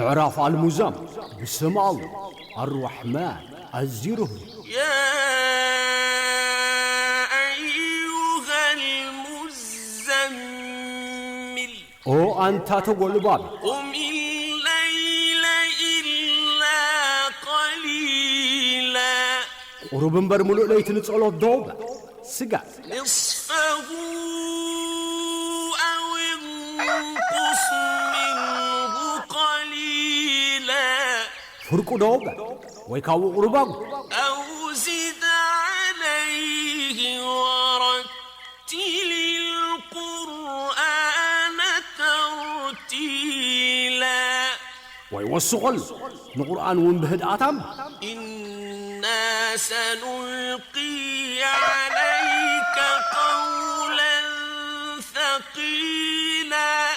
أعراف المزام بسم الله الرحمن الزيره يا أيها المزمل أو أنت تقول بابي قم الليل إلا قليلا قربن برملو ليت نصلو دوبة سقا نصفه أو انقص منه قليلا فرقو دوبة ويكاو قربان أو زد عليه ورتل القرآن ترتيلا ويوسقل القرآن ونبهد آتام إنا سنلقي عليك قولا ثقيلا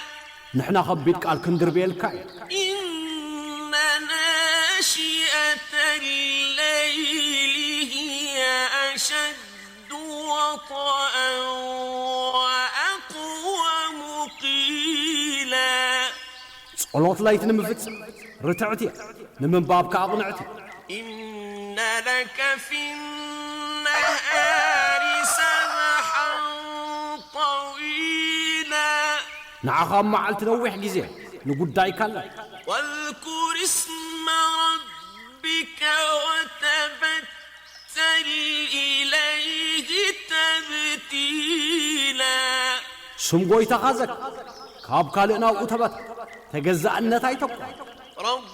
نحنا خبيتك الكندر بيلكاي إن ناشئة الليل هي أشد وطئا وأقوم قيلا صلوت لايت نمفتس رتعتي نمن بابك أغنعتي إن لك في النهار سبحا طويلا نعخام معلت نوح جزيه نقول دايكالا واذكر اسم ربك وتبتل إليه تبتيلا سمقوي تخازك كاب كالئنا وقتبت تجزأ النتاي تقوى رب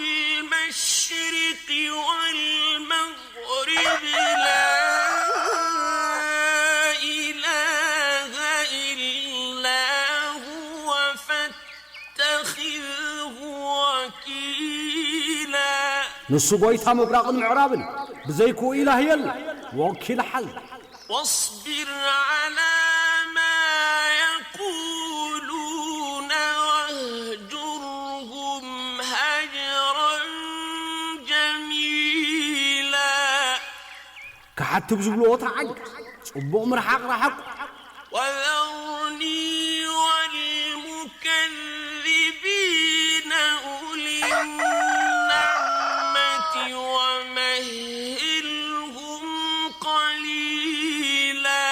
المشرق والمغرب لا إله إلا هو فاتخذه وكيلا نسقوي تامبراق المعرابن بزيكو إله يلا وكيل حل واصبر على ما يقولون واهجرهم هجرا جميلا كحتى بزبلو تعج صبو مرحق رحق وذرني والمكذبين أولي النعمة ومهلهم قليلا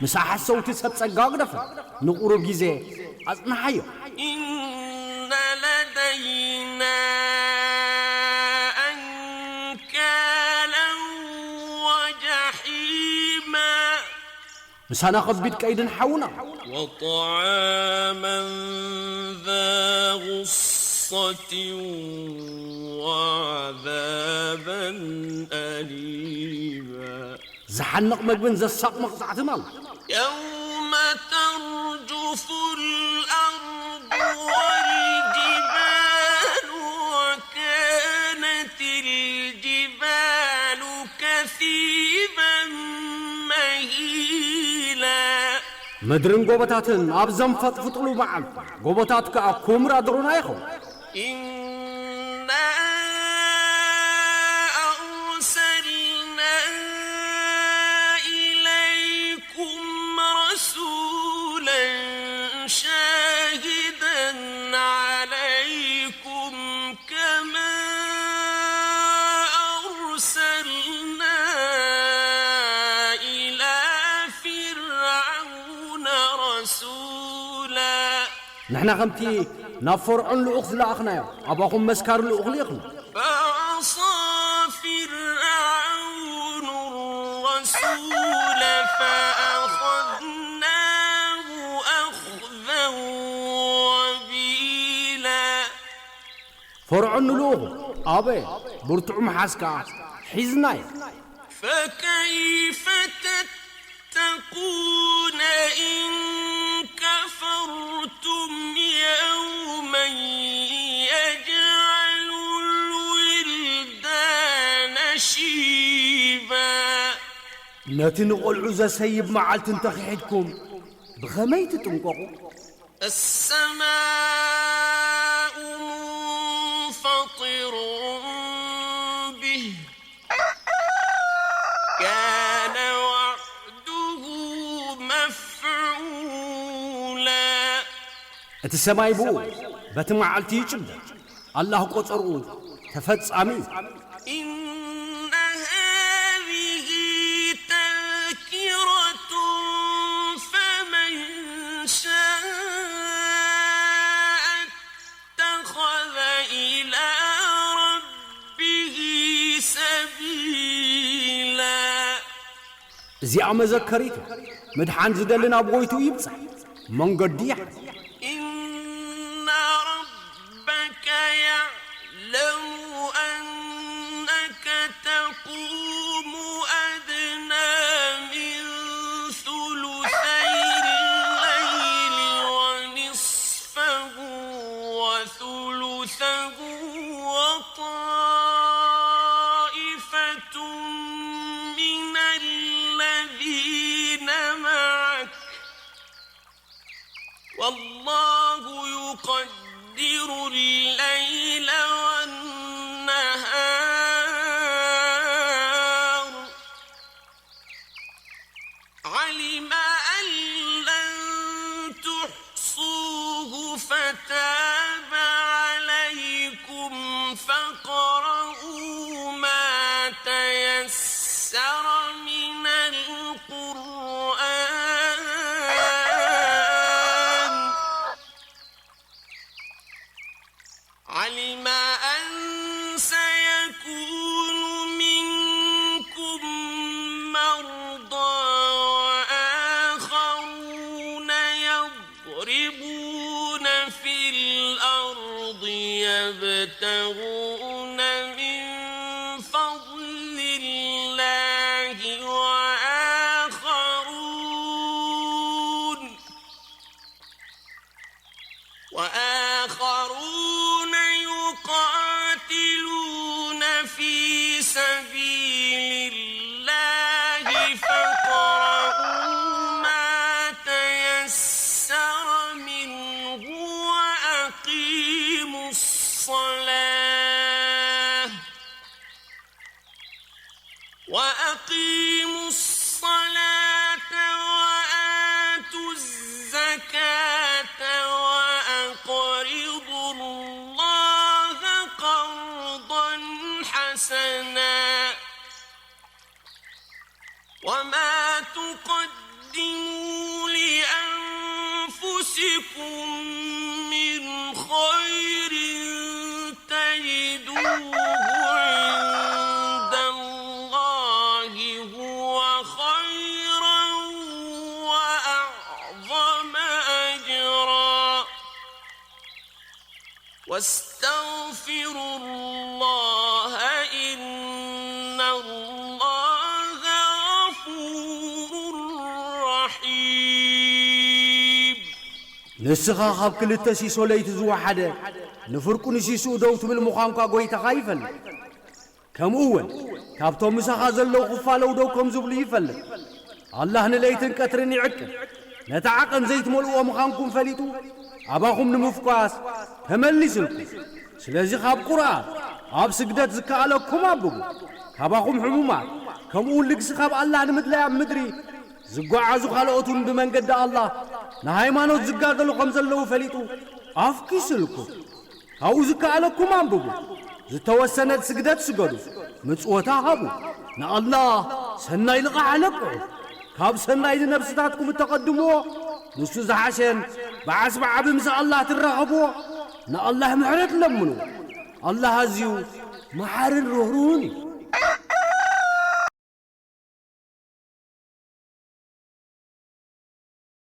مساحة الصوت ستسقاق دفع نقرب جزي أصنحيو إن لدينا أنكالا وجحيما مسانا خبيت كايدن حونا وطعاما ذا غصة وعذابا أليما زحنق مقبن زساق مقطعت مال يوم ترجف الأرض والجبال وكانت الجبال كثيبا مهيلا مدرن قوبتاتن أبزم فتفتلو معا قوبتاتك أكومر أدرونا يخو إنا أرسلنا إليكم رسولا شاهدا عليكم كما أرسلنا إلى فرعون رسولا نحنا خمتي نفرعن لأخذ لأخنا أباكم مسكار لأخذ لأخنا فعصى فرعون الرسول فأخذناه أخذا وبيلا فرعن لأخذ أبي برتع محاسكا حزناي فكيف تتقون إن كفرتم يوما يجعل الولدان شيبا نتنقل عزة سيب معالت انتخيحكم بغميت تنققوا السماء منفطر به كان وعده مفعولا السماي بو بتمعالتي جدا الله قصرو تفصامي إن هذه تذكرة فمن شاء اتخذ إلى ربه سبيلا زي مذكريته مدحان زدلنا بغيتو يبصح من قديح إن ربك يعلم أنك تقوم أدنى من ثلثي الليل ونصفه وثلثه وطائفة من الذين معك والله يقدر الليل والنهار علم أن لن تحصوه فتاب عليكم فاقرؤوا ما تيسر من القرآن علم أن سيكون منكم مرضى وآخرون يضربون في الأرض يبتغون من فضل الله وآخرون يقاتلون في سبيل الله فاقرؤوا ما تيسر منه وأقيموا الصلاة وآتوا الزكاة وأقرضوا الله قرضا حسنا وما تقدموا لأنفسكم من خير تجدوه عند الله هو خيرا وأعظم أجرا واستغفروا الله إن الله غفور رحيم نسخا خاب كل التسيسو ليت زوحده نفرقو نسيسو دوت بالمخانقا قويتا خايفل كم أول كابتو مسخا زلو خفالو دو كم زبلي يفل الله نليتن كترن يعكل نتعقن زيت ملؤ مخانكم فليتو أباكم نمفقاس تملسلكم سلازي خاب قرآن أب سجدت زكاة لكم أبو كاباكم حمومات كم أول لك سخاب الله نمدلا مدري زقوا عزو خالقتون بمن قد الله نهايمانو زكاة لكم زلو فليتو أفكي سلكم أو زكاة لكم أبو زتوسنت سجدت سجدوا متسوتا هابو نا الله سناي لقى عليكم كاب سناي نفساتكم التقدموا نسو زحاشن بعسبع بمس الله ترغبوا نا الله محرت لمنو الله هزيو محر الرهروني